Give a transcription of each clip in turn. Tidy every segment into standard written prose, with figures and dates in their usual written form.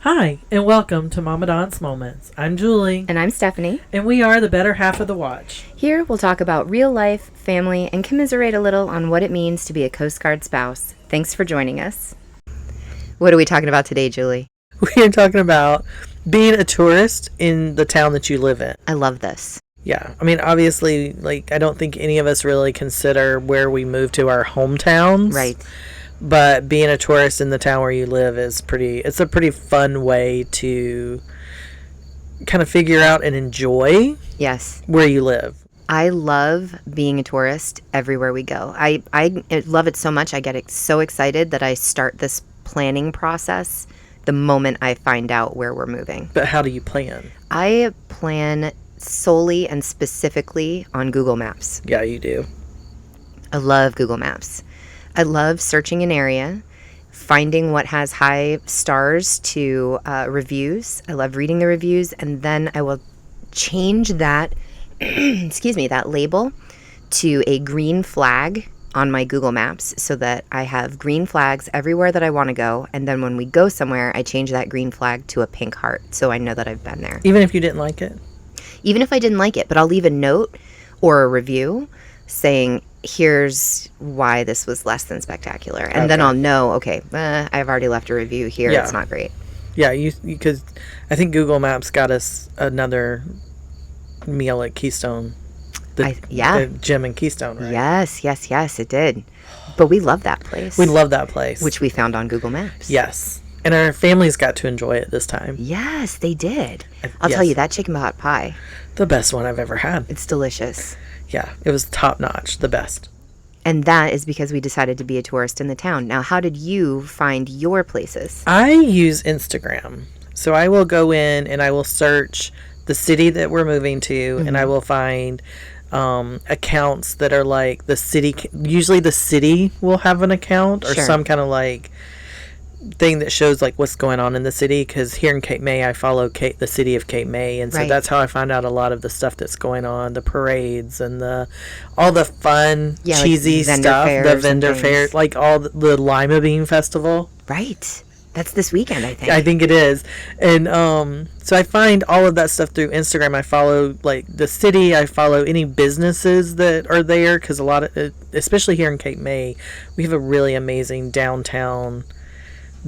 Hi, and welcome to Mommandants Moments. I'm Julie, And I'm Stephanie. and we are the better half of the watch. Here we'll talk about real life, family, and commiserate a little on what it means to be a Coast Guard spouse. Thanks for joining us. What are we talking about today, Julie? We are talking about being a tourist in the town that you live in. I love this. Yeah, I mean, obviously, I don't think any of us really consider where we move to our hometowns. Right. But being a tourist in the town where you live it's a pretty fun way to kind of figure out and enjoy Yes. where you live. I love being a tourist everywhere we go. I love it so much. I get so excited that I start this planning process the moment I find out where we're moving. But how do you plan? I plan solely and specifically on Google Maps. Yeah, you do. I love Google Maps. I love searching an area, finding what has high stars to reviews. I love reading the reviews, and then I will change that, that label to a green flag on my Google Maps so that I have green flags everywhere that I want to go. And then when we go somewhere, I change that green flag to a pink heart so I know that I've been there. Even if you didn't like it? Even if I didn't like it, but I'll leave a note or a review saying, here's why this was less than spectacular. And then I'll know, okay, I've already left a review here. Yeah. It's not great. Yeah, because I think Google Maps got us another meal at Keystone. The gym in Keystone, right? Yes, it did. But we love that place. We love that place. Which we found on Google Maps. Yes. And our families got to enjoy it this time. Yes, they did. I'll tell you, that chicken pot pie. The best one I've ever had. It's delicious. Yeah, it was top notch, the best. And that is because we decided to be a tourist in the town. Now, how did you find your places? I use Instagram. So I will go in and I will search the city that we're moving to, and I will find accounts that are like the city. Usually the city will have an account or some kind of like thing that shows like what's going on in the city, because here in Cape May I follow the city of Cape May, and so that's how I find out a lot of the stuff that's going on, the parades and all the fun cheesy like stuff, the vendor fairs, fair, like all the Lima Bean Festival. Right. That's this weekend, I think. I think it is. And so I find all of that stuff through Instagram. I follow like the city. I follow any businesses that are there, because a lot of, especially here in Cape May, we have a really amazing downtown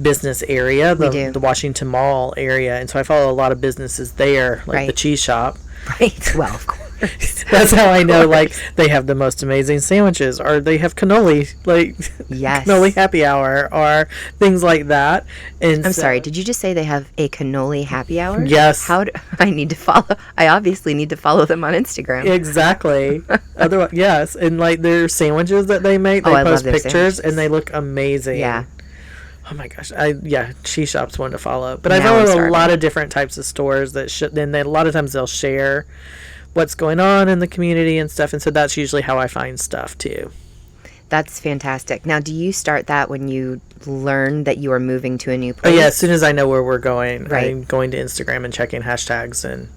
business area, the Washington Mall area, and so I follow a lot of businesses there, like the cheese shop. Right. Well, of course. That's how I know, like, they have the most amazing sandwiches, or they have cannoli, like cannoli happy hour, or things like that. And I'm sorry, did you just say they have a cannoli happy hour? Yes. I need to follow? I obviously need to follow them on Instagram. Exactly. Otherwise, yes, and like their sandwiches that they make, they post pictures and they look amazing. Yeah. Oh my gosh. Cheese shop's one to follow. But I follow a lot of different types of stores that then a lot of times they'll share what's going on in the community and stuff, and so that's usually how I find stuff too. That's fantastic. Now, do you start that when you learn that you are moving to a new place? Oh yeah, as soon as I know where we're going, right. I'm going to Instagram and checking hashtags and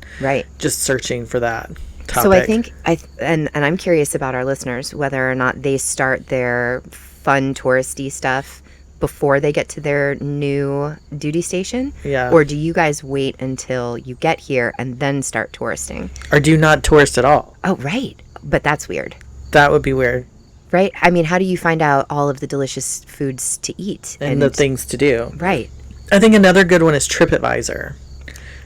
just searching for that topic. So I think and I'm curious about our listeners, whether or not they start their fun touristy stuff before they get to their new duty station? Yeah. Or do you guys wait until you get here and then start touristing? Or do not tourist at all? Oh, right. But that's weird. That would be weird. Right? I mean, how do you find out all of the delicious foods to eat? And the things to do. Right. I think another good one is TripAdvisor.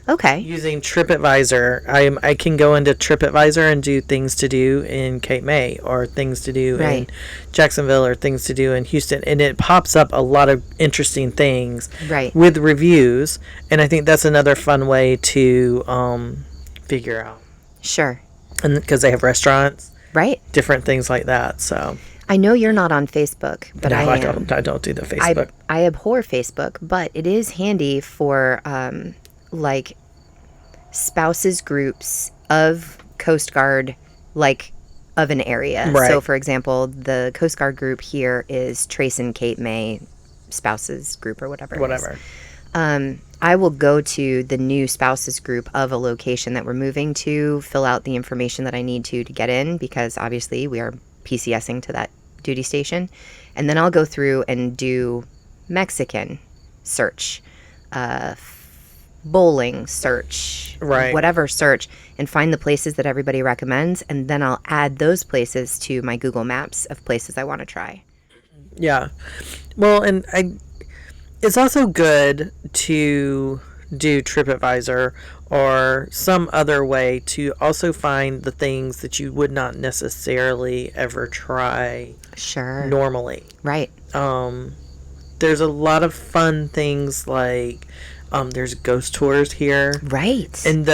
Okay. Using TripAdvisor, I can go into TripAdvisor and do things to do in Cape May, or things to do in Jacksonville, or things to do in Houston, and it pops up a lot of interesting things with reviews, and I think that's another fun way to figure out. Sure. And because they have restaurants, different things like that. So I know you're not on Facebook, but I am. I don't do the Facebook. I abhor Facebook, but it is handy for like spouses groups of Coast Guard, like of an area. So for example, the Coast Guard group here is Trace and Cape May spouses group or whatever. I will go to the new spouses group of a location that we're moving to, fill out the information that I need to get in, because obviously we are PCSing to that duty station. And then I'll go through and do Mexican search, bowling search, Right. whatever search, and find the places that everybody recommends, and then I'll add those places to my Google Maps of places I want to try. Yeah. Well, and it's also good to do TripAdvisor or some other way to also find the things that you would not necessarily ever try Sure. normally. Right. There's a lot of fun things like there's ghost tours here. Right. And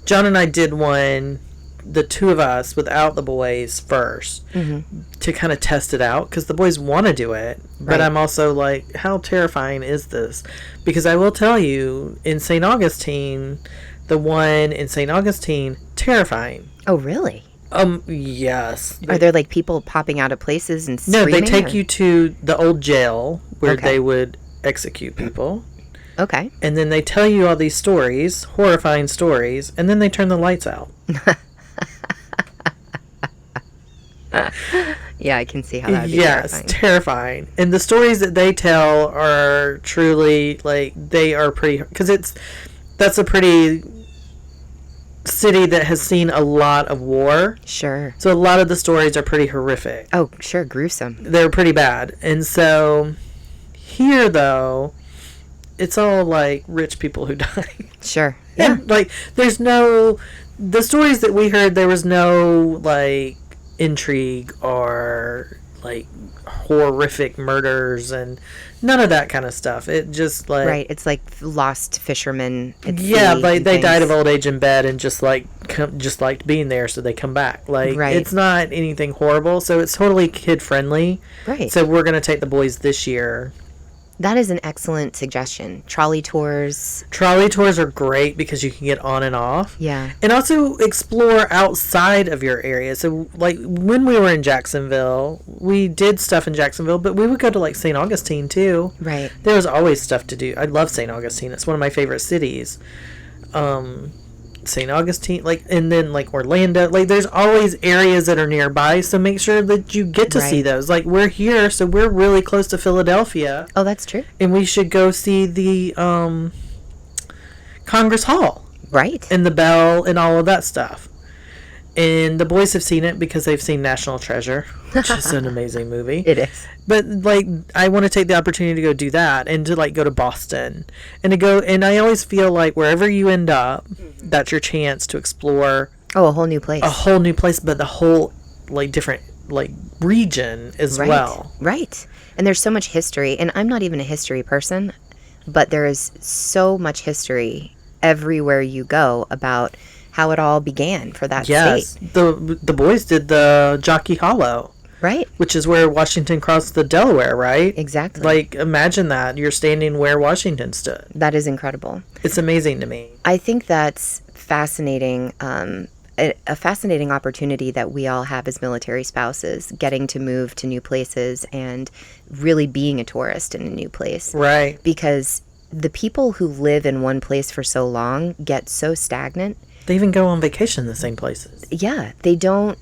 John and I did one, the two of us without the boys first, to kind of test it out because the boys want to do it, but Right. I'm also like, how terrifying is this? Because I will tell you, in St. Augustine, the one in St. Augustine, terrifying. Oh, really? Yes. Are there like people popping out of places and No, screaming? they take you to the old jail where Okay. they would execute people. Okay. And then they tell you all these stories, horrifying stories, and then they turn the lights out. Yeah, I can see how that would be Yes, terrifying. terrifying. And the stories that they tell are truly, like, they are pretty, because that's a pretty city that has seen a lot of war. Sure. So a lot of the stories are pretty horrific. Oh, sure. Gruesome. They're pretty bad. And so here, though, it's all like rich people who die. Sure. Yeah. And, like, the stories that we heard, there was no, like, intrigue or, like, horrific murders and none of that kind of stuff. It just, like... Right. It's like lost fishermen. At Yeah, sea like, and they died of things. old age in bed and just, like, just liked being there, so they come back. Like, Right. it's not anything horrible, so it's totally kid-friendly. Right. So we're going to take the boys this year. That is an excellent suggestion. Trolley tours. Trolley tours are great because you can get on and off. Yeah. And also explore outside of your area. So, like, when we were in Jacksonville, we did stuff in Jacksonville, but we would go to, like, St. Augustine, too. Right. There was always stuff to do. I love St. Augustine. It's one of my favorite cities. St. Augustine, like, and then, like, Orlando. Like, there's always areas that are nearby, so make sure that you get to see Right. those. Like, we're here, so we're really close to Philadelphia, Oh, that's true. and we should go see the Congress Hall Right. and the Bell and all of that stuff. And the boys have seen it because they've seen National Treasure, which is an amazing movie. It is. But, like, I want to take the opportunity to go do that and to, like, go to Boston and to go. And I always feel like wherever you end up, that's your chance to explore Oh, a whole new place. a whole new place, but the whole, like, different, like, region as Right. well. Right. And there's so much history. And I'm not even a history person, but there is so much history everywhere you go about how it all began for that Yes. state. The boys did the Jockey Hollow, Right. which is where Washington crossed the Delaware, right? Exactly. Like, imagine that. You're standing where Washington stood. That is incredible. It's amazing to me. I think that's fascinating. A fascinating opportunity that we all have as military spouses, getting to move to new places and really being a tourist in a new place. Right. Because the people who live in one place for so long get so stagnant. They even go on vacation in the same places. Yeah, they don't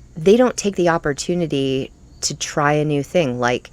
take the opportunity to try a new thing. Like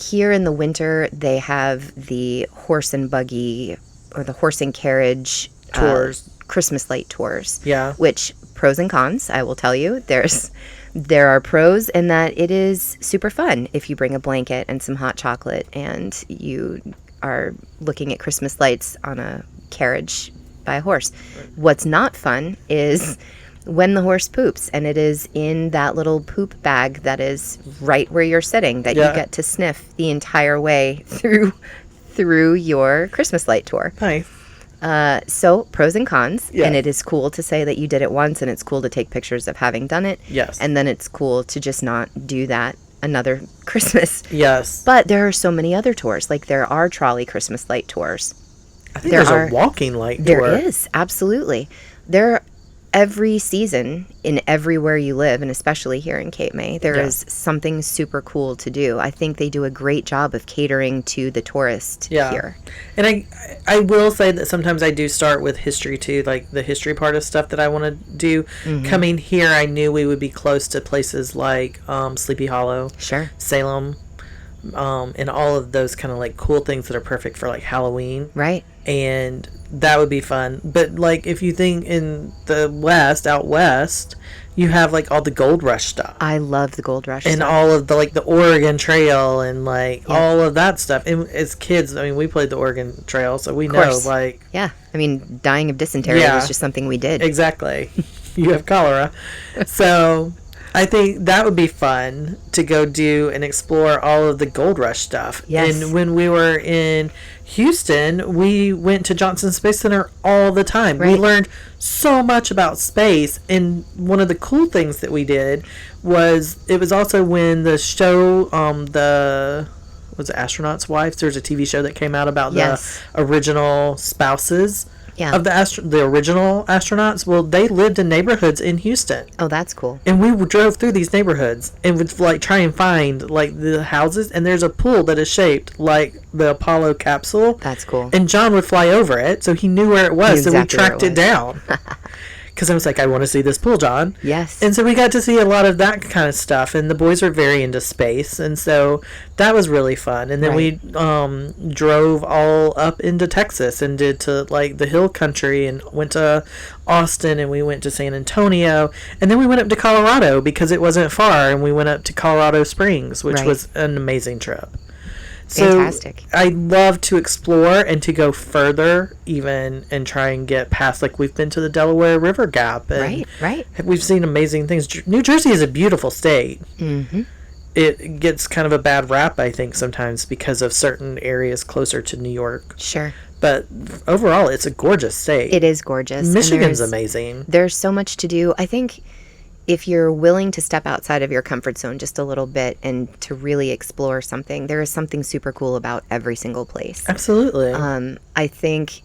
here in the winter, they have the horse and buggy or the horse and carriage Tours. Christmas light tours. Yeah. Which pros and cons, I will tell you. There are pros in that it is super fun if you bring a blanket and some hot chocolate and you are looking at Christmas lights on a carriage by a horse. What's not fun is when the horse poops, and it is in that little poop bag that is right where you're sitting that Yeah. you get to sniff the entire way through your Christmas light tour. Nice. So pros and cons, Yeah. and it is cool to say that you did it once, and it's cool to take pictures of having done it. Yes. And then it's cool to just not do that another Christmas. Yes. But there are so many other tours. Like there are trolley Christmas light tours. I think there there's are- a walking light There tour. is, absolutely. There every season in everywhere you live, and especially here in Cape May, there Yeah. is something super cool to do. I think they do a great job of catering to the tourist Yeah. here. And I will say that sometimes I do start with history too, like the history part of stuff that I want to do. Mm-hmm. Coming here, I knew we would be close to places like Sleepy Hollow, Sure. Salem, and all of those kind of like cool things that are perfect for like Halloween. Right. And that would be fun. But like if you think in the West, out West, you have like all the Gold Rush stuff. I love the Gold Rush and stuff. all of the like the Oregon Trail and like all of that stuff. And as kids, I mean, we played the Oregon Trail, so we know like yeah. I mean, dying of dysentery was just something we did. Exactly. You have cholera, so I think that would be fun to go do and explore all of the Gold Rush stuff. Yes. And when we were in Houston, we went to Johnson Space Center all the time. Right. We learned so much about space, and one of the cool things that we did was it was also when the show was it Astronaut's Wives? There's a TV show that came out about the original spouses of the original astronauts. Well, they lived in neighborhoods in Houston. Oh, that's cool. And we drove through these neighborhoods and would like try and find like the houses, and there's a pool that is shaped like the Apollo capsule. That's cool. And John would fly over it, so he knew where it was, so we tracked it down. Because I was like, I want to see this pool, John. Yes. And so we got to see a lot of that kind of stuff, and the boys were very into space, and so that was really fun. And then we drove all up into Texas and did to like the hill country and went to Austin, and we went to San Antonio, and then we went up to Colorado because it wasn't far, and we went up to Colorado Springs, which was an amazing trip. So fantastic. I love to explore and to go further even and try and get past, like we've been to the Delaware River Gap. And right. We've seen amazing things. New Jersey is a beautiful state. Mm-hmm. It gets kind of a bad rap, I think, sometimes because of certain areas closer to New York. Sure. But overall, it's a gorgeous state. It is gorgeous. Michigan's amazing. There's so much to do. I think if you're willing to step outside of your comfort zone just a little bit and to really explore something, there is something super cool about every single place. Absolutely. I think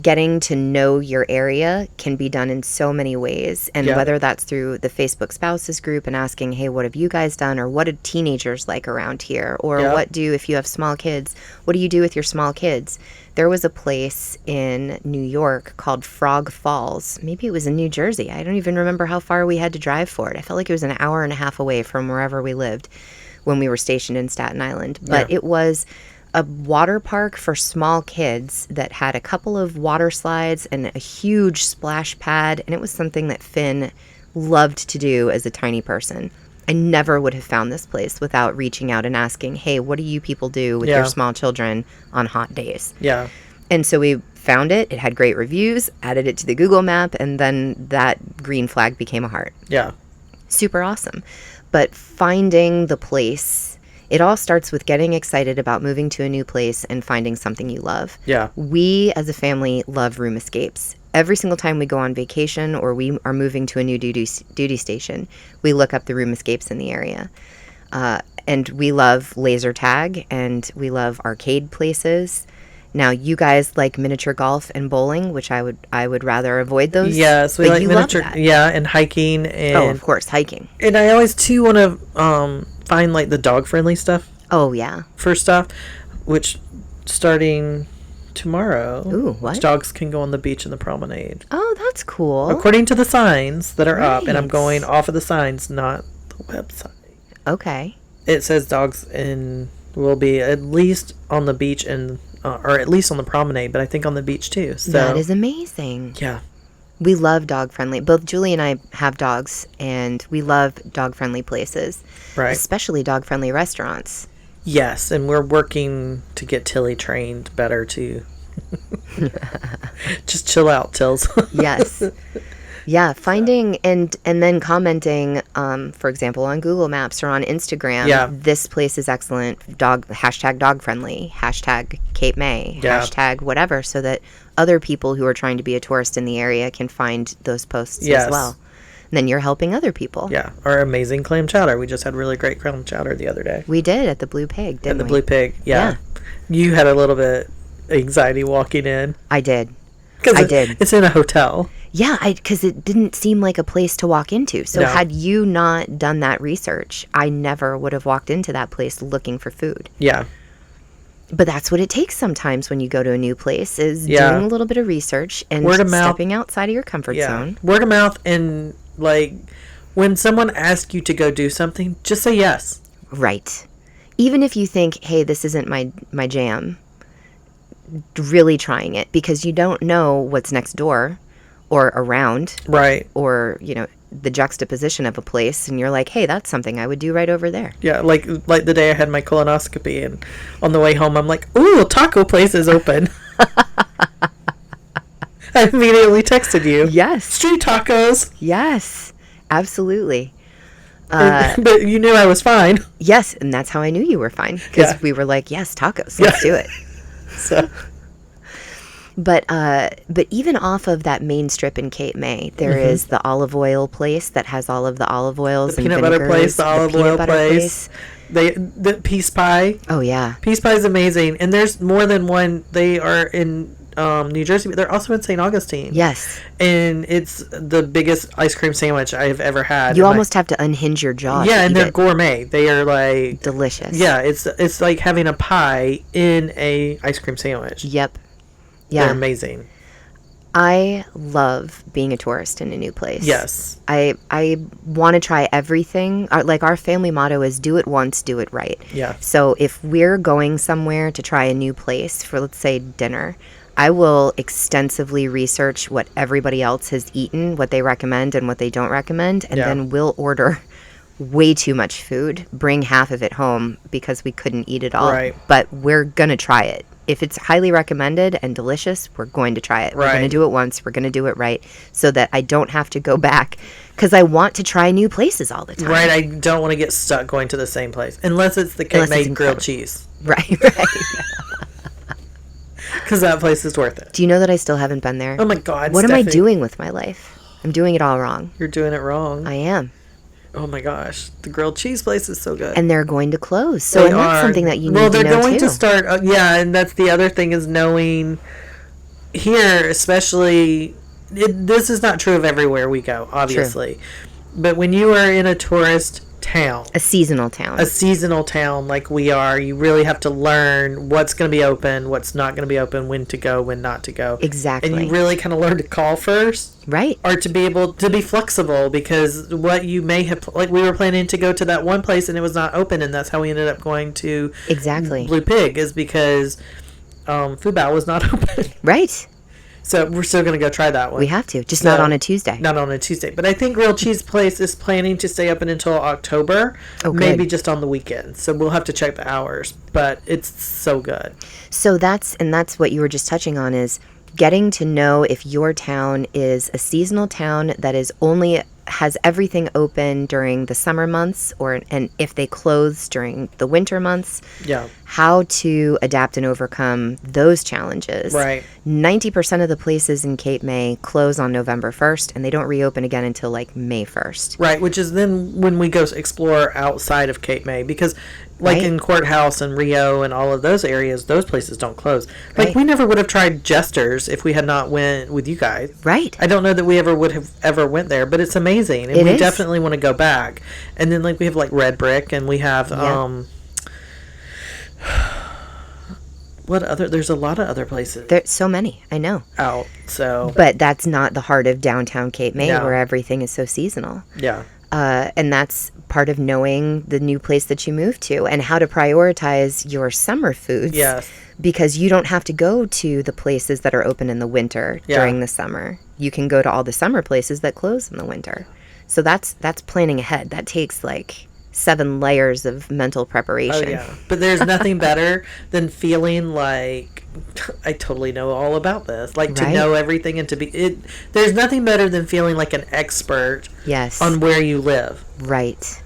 getting to know your area can be done in so many ways. And whether that's through the Facebook spouses group and asking, hey, what have you guys done? Or what do teenagers like around here? Or if you have small kids, what do you do with your small kids? There was a place in New York called Frog Falls. Maybe it was in New Jersey. I don't even remember how far we had to drive for it. I felt like it was an hour and a half away from wherever we lived when we were stationed in Staten Island. But it was a water park for small kids that had a couple of water slides and a huge splash pad. And it was something that Finn loved to do as a tiny person. I never would have found this place without reaching out and asking, hey, what do you people do with your small children on hot days? Yeah. And so we found it. It had great reviews, added it to the Google map, and then that green flag became a heart. Yeah. Super awesome. But finding the place, it all starts with getting excited about moving to a new place and finding something you love. Yeah. We, as a family, love room escapes. Every single time we go on vacation or we are moving to a new duty station, we look up the room escapes in the area. And we love laser tag, and we love arcade places. Now, you guys like miniature golf and bowling, which I would rather avoid those. Yes, we like miniature. And hiking. And, oh, of course, hiking. And I always too want to find like the dog friendly stuff. Oh yeah. For stuff, which starting tomorrow, what? Dogs can go on the beach and the promenade. Oh, that's cool. According to the signs that are up, and I'm going off of the signs, not the website. Okay. It says dogs will be at least on the beach and or at least on the promenade, but I think on the beach too. So that is amazing. Yeah. We love dog friendly. Both Julie and I have dogs, and we love dog friendly places. Right. Especially dog friendly restaurants. Yes, and we're working to get Tilly trained better to just chill out, Tills. Yes. Yeah, finding and then commenting, for example, on Google Maps or on Instagram. Yeah. This place is excellent. Hashtag dog friendly. Hashtag Cape May. Yeah. Hashtag whatever, so that other people who are trying to be a tourist in the area can find those posts as well. And then you're helping other people. Yeah, our amazing clam chowder. We just had really great clam chowder the other day. We did at the Blue Pig, didn't we? At the Blue Pig, yeah. You had a little bit anxiety walking in. I did. Did. It's in a hotel. Yeah, because it didn't seem like a place to walk into. So had you not done that research, I never would have walked into that place looking for food. Yeah. But that's what it takes sometimes when you go to a new place, is doing a little bit of research and stepping outside of your comfort zone. Word of mouth, and like when someone asks you to go do something, just say yes. Right. even if you think, hey, this isn't my jam, really trying it, because you don't know what's next door or around, Right. or, you know, the juxtaposition of a place, and you're like, hey, that's something I would do right over there. Yeah, like the day I had my colonoscopy, and on the way home, I'm like, ooh, taco place is open. I immediately texted you. Yes. Street tacos. Yes, absolutely. But you knew I was fine. Yes, and that's how I knew you were fine, because Yeah. we were like, yes, tacos, let's do it. So, But even off of that main strip in Cape May, there is the olive oil place that has all of the olive oils, the and peanut butter place, the olive peanut oil butter place. The peace pie. Oh yeah, Peace pie is amazing, and there's more than one. They are in New Jersey, but they're also in St. Augustine. yes. And it's the biggest ice cream sandwich I've ever had. You almost have to unhinge your jaw. Yeah, to and eat they're it. gourmet. They are like Delicious. Yeah, it's like having a pie in a ice cream sandwich. Yep. They're Yeah. amazing. I love being a tourist in a new place. Yes. I want to try everything. Like our family motto is do it once, do it right. Yeah. So if we're going somewhere to try a new place for, let's say, dinner, I will extensively research what everybody else has eaten, what they recommend and what they don't recommend, and Yeah. then we'll order way too much food, bring half of it home because we couldn't eat it all. Right. But we're going to try it. If it's highly recommended and delicious, we're going to try it. We're going to Right. do it once. We're going to do it right, so that I don't have to go back, because I want to try new places all the time. Right, I don't want to get stuck going to the same place. Unless it's the Cape Unless it's May incredible. grilled cheese. Right, right. Because that place is worth it. Do you know that I still haven't been there? Oh my God, What am I Stephanie, doing with my life? I'm doing it all wrong. You're doing it wrong. I am. Oh my gosh. The grilled cheese place is so good. And they're going to close. So They and that's are. something that you need Well, to they're know going too. to start. Yeah, and that's the other thing is knowing here, especially. This is not true of everywhere we go, obviously. But when you are in a tourist town, A seasonal town. a seasonal town like we are, you really have to learn what's going to be open, what's not going to be open, when to go, when not to go. Exactly. And you really kind of learn to call first. Right. Or to be able to be flexible, because what you may have, like we were planning to go to that one place and it was not open, and that's how we ended up going to Exactly. Blue Pig, is because Fubao was not open. Right. So we're still going to go try that one. We have to. Just So- not on a Tuesday. Not on a Tuesday. But I think Grilled Cheese Place is planning to stay open until October. Oh, good. Maybe just on the weekends. So we'll have to check the hours. But it's so good. So that's what you were just touching on, is getting to know if your town is a seasonal town that is only has everything open during the summer months, and if they close during the winter months. Yeah. How to adapt and overcome those challenges. Right. 90% of the places in Cape May close on November 1st, and they don't reopen again until like May 1st. Right. Which is then when we go explore outside of Cape May. Because like Right. in Courthouse and Rio and all of those areas, those places don't close. Like Right. we never would have tried Jester's if we had not went with you guys. Right. I don't know that we ever would have ever went there, but it's amazing, and It we is. definitely want to go back. And then like we have like Red Brick, and we have Yeah. what other? There's a lot of other places There's so many, I know. out. So But that's not the heart of downtown Cape May, No. where everything is so seasonal. yeah, And that's part of knowing the new place that you move to and how to prioritize your summer foods. yes, Because you don't have to go to the places that are open in the winter Yeah. during the summer. You can go to all the summer places that close in the winter. So that's planning ahead. That takes like 7 layers of mental oh preparation. yeah. But there's nothing better than feeling like I totally know all about this. Like to Right. know everything and to be it. There's nothing better than feeling like an expert Yes. on where you live. Right.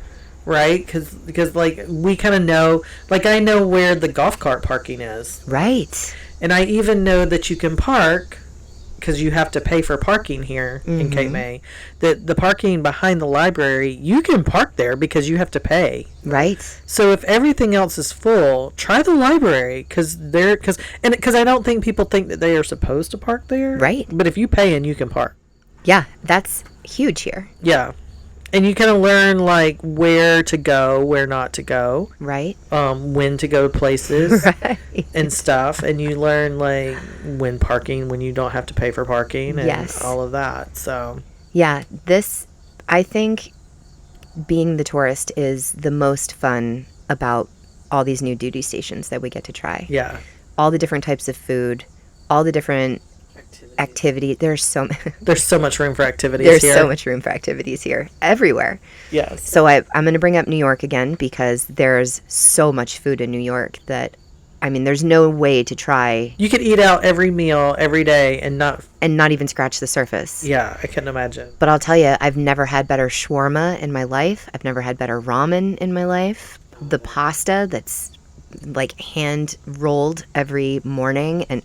Right, because like we kind of know, like I know where the golf cart parking is, Right. and I even know that you can park, because you have to pay for parking here in Cape May. That the parking behind the library, you can park there because you have to pay. Right. So if everything else is full, try the library, because I don't think people think that they are supposed to park there. Right. But if you pay in, you can park. Yeah, that's huge here. Yeah. And you kind of learn like where to go, where not to go. Right. When to go places Right. and stuff, and you learn like when you don't have to pay for parking, and Yes. all of that. So Yeah, I think being the tourist is the most fun about all these new duty stations that we get to try. Yeah. All the different types of food, all the different activity. There's so much room for activities There's here. so much room for activities here, everywhere. Yes. So I'm going to bring up New York again because there's so much food in New York that, I mean, there's no way to try. You could eat out every meal every day and not even scratch the surface. Yeah, I couldn't imagine. But I'll tell you, I've never had better shawarma in my life. I've never had better ramen in my life. The pasta that's like hand rolled every morning, and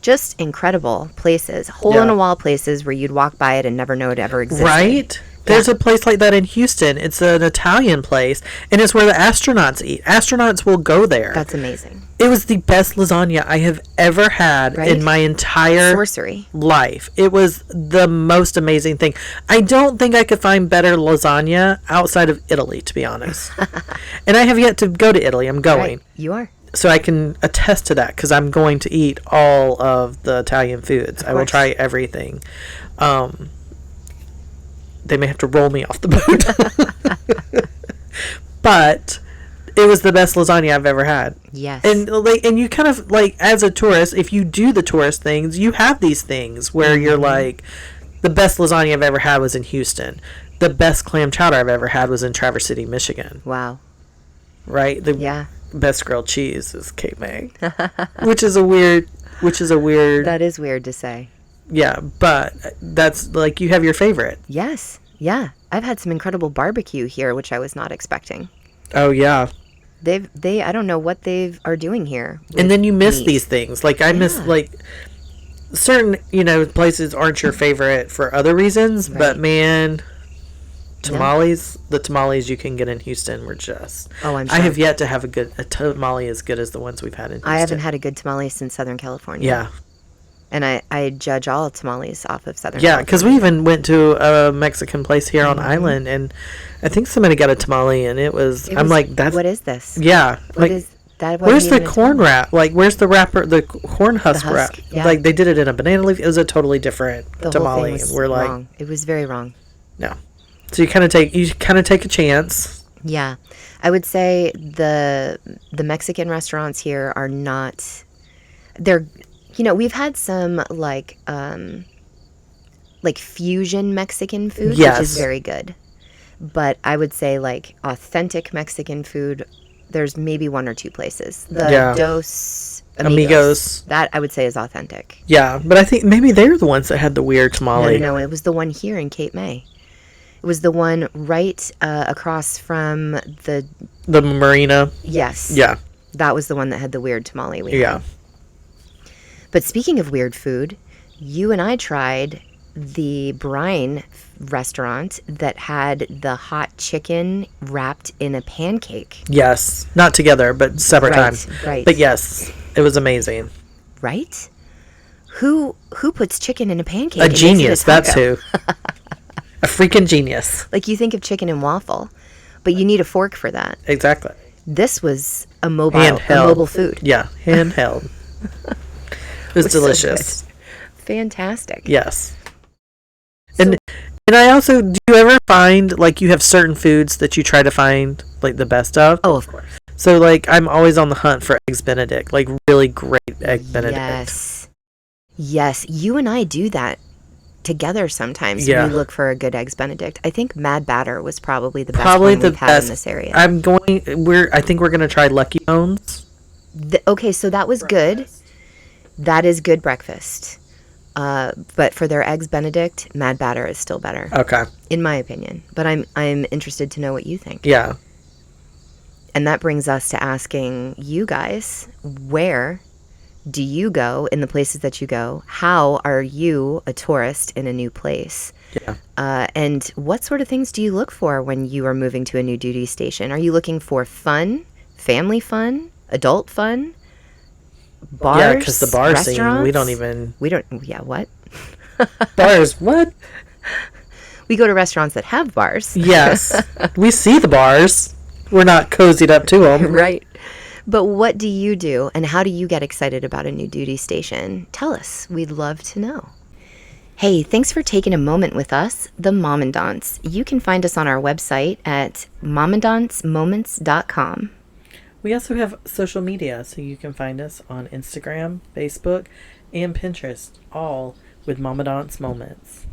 just incredible places, hole-in-the-wall places where you'd walk by it and never know it ever existed. Right? There's a place like that in Houston. It's an Italian place, and it's where the astronauts eat. Astronauts will go there. That's amazing. It was the best lasagna I have ever had in my entire life. It was the most amazing thing. I don't think I could find better lasagna outside of Italy, to be honest. And I have yet to go to Italy. I'm going. Right. You are. So I can attest to that because I'm going to eat all of the Italian foods. I will try everything. They may have to roll me off the boat. But it was the best lasagna I've ever had. Yes. And you kind of like, as a tourist, if you do the tourist things, you have these things where you're like, the best lasagna I've ever had was in Houston. The best clam chowder I've ever had was in Traverse City, Michigan. Wow. Right? Yeah. Best grilled cheese is Cape May. which is a weird That is weird to say. Yeah, but that's like, you have your favorite. Yes. Yeah. I've had some incredible barbecue here, which I was not expecting. Oh yeah. I don't know what they are doing here. And then you miss these things. Like I miss like certain, places aren't your favorite for other reasons, but man, tamales, the tamales you can get in Houston were just. Oh, I'm sure. I have yet to have a tamale as good as the ones we've had in Houston. I haven't had a good tamale since Southern California. Yeah. And I judge all tamales off of Southern California. Yeah, because we even went to a Mexican place here on island, and I think somebody got a tamale, and it was I'm like, that's... What is this? Yeah. What is that? Where's the corn wrap? Like, where's the wrapper, the corn husk wrap? Yeah. Like, they did it in a banana leaf. It was a totally different tamale. Whole thing was We're like... wrong. It was very wrong. No. So you kind of take a chance. Yeah. I would say the Mexican restaurants here are not... They're... we've had some like fusion Mexican food, which is very good. But I would say like authentic Mexican food, there's maybe one or two places. The Dos Amigos. That I would say is authentic. Yeah, but I think maybe they're the ones that had the weird tamale. No, it was the one here in Cape May. It was the one right across from the marina. Yes. Yeah. That was the one that had the weird tamale we had. But speaking of weird food, you and I tried the Brine restaurant that had the hot chicken wrapped in a pancake. Yes. Not together, but separate times. Right. But yes, it was amazing. Right? Who puts chicken in a pancake? A genius, that's who. A freaking genius. Like, you think of chicken and waffle, but you need a fork for that. Exactly. This was a mobile food. Yeah, handheld. It was delicious. So fantastic. Yes. And I also, do you ever find, like, you have certain foods that you try to find, like, the best of? Oh, of course. So, like, I'm always on the hunt for Eggs Benedict, like, really great Egg Benedict. Yes. You and I do that together sometimes. We look for a good Eggs Benedict. I think Mad Batter was probably the best one we've had in this area. I think we're going to try Lucky Bones. Okay, so that was good. That is good breakfast. But for their Eggs Benedict, Mad Batter is still better. Okay. In my opinion. But I'm interested to know what you think. Yeah. And that brings us to asking you guys, where do you go in the places that you go? How are you a tourist in a new place? Yeah. And what sort of things do you look for when you are moving to a new duty station? Are you looking for fun, family fun, adult fun? Bars, yeah, because the bar scene, what? Bars, what? We go to restaurants that have bars. Yes. We see the bars. We're not cozied up to them. Right. But what do you do, and how do you get excited about a new duty station? Tell us. We'd love to know. Hey, thanks for taking a moment with us, the Mommandants. You can find us on our website at mommandantsmoments.com. We also have social media, so you can find us on Instagram, Facebook, and Pinterest, all with Mommandants Moments.